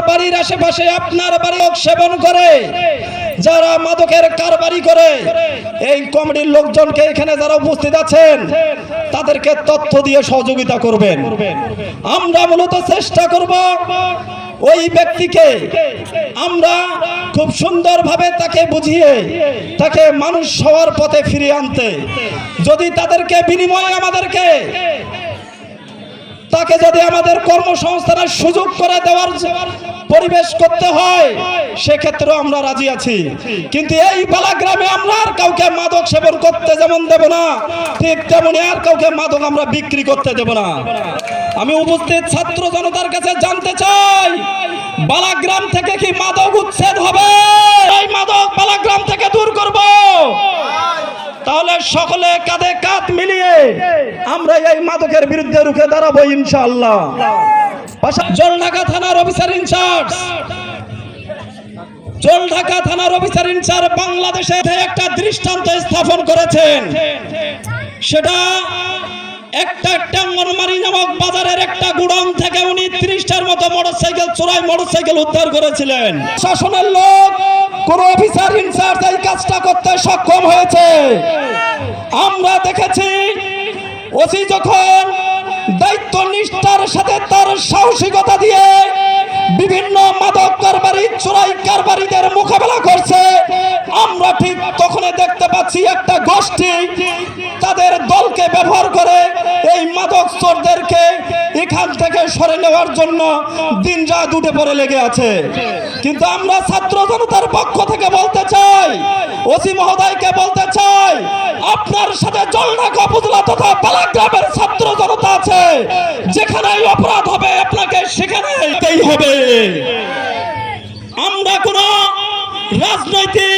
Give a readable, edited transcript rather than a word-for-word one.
বাড়ির আশেপাশে আপনার বাড়ি সেবন করে, যারা মাদকের কারবারি করে, এই কমিটির লোকজনকে এখানে যারা উপস্থিত আছেন তাদেরকে তথ্য দিয়ে সহযোগিতা করবেন। আমরা মূলত চেষ্টা করব ওই ব্যক্তিকে আমরা খুব সুন্দরভাবে তাকে বুঝিয়ে তাকে মানুষ হওয়ার পথে ফিরিয়ে আনতে। যদি তাদেরকে বিনিময়ে আমাদেরকে তাকে যদি আমাদের কর্মসংস্থানের সুযোগ করে দেওয়ার পরিবেশ করতে হয় সেক্ষেত্রে আমরা রাজি আছি। কিন্তু এই বালাগ্রামে আমরা আর কাউকে মাদক সেবন করতে যেমন দেব না, ঠিক তেমনি আর কাউকে মাদক আমরা বিক্রি করতে দেব না। আমি উপস্থিত ছাত্র জনতার কাছে জানতে চাই, বালাগ্রাম থেকে কি মাদক উচ্ছেদ হবে? এই মাদক বালাগ্রাম থেকে দূর করব। তাহলে সকলে কাঁধে কাঁধ মিলিয়ে আমরা এই মাদকের বিরুদ্ধে রুখে দাঁড়াবো ইনশাআল্লাহ। জলঢাকা থানার অফিসার ইনচার্জ, জলঢাকা থানার অফিসার ইনচার্জ বাংলাদেশে একটা দৃষ্টান্ত স্থাপন করেছেন। সেটা একটা টাঙ্গনমারি নামক বাজারের একটা গুদাম থেকে উনি 30টার মতো মোটরসাইকেল চোরাই মোটরসাইকেল উদ্ধার করেছিলেন। শাসনের লোক কোন অফিসার ইনচার্জ এই কাজটা করতে সক্ষম হয়েছে। আমরা দেখেছি ওসি যখন দায়িত্ব নিষ্ঠার সাথে তার সাহসিকতা দিয়ে বিভিন্ন মাদক কারবারি চোরাই কারবারিদের মোকাবেলা করছে, আমরা ঠিক তখন দেখতে পাচ্ছি একটা গোষ্ঠী তাদের দলকে ব্যবহার করে এই মাদক চোরদেরকে এখান থেকে সরে নেওয়ার জন্য দিন রাত উঠে পড়ে লেগে আছে। কিন্তু আমরা ছাত্র জনতার পক্ষ থেকে বলতে চাই, ওসি মহোদয়কে বলতে চাই, আপনার সাথে জলঢাকা উপজেলা তথা বালাগ্রামের ছাত্র জনতা আছে। যেখানে অপরাধ হবে আপনাকে সেখানেই হবে। আমরা কোন রাজনৈতিক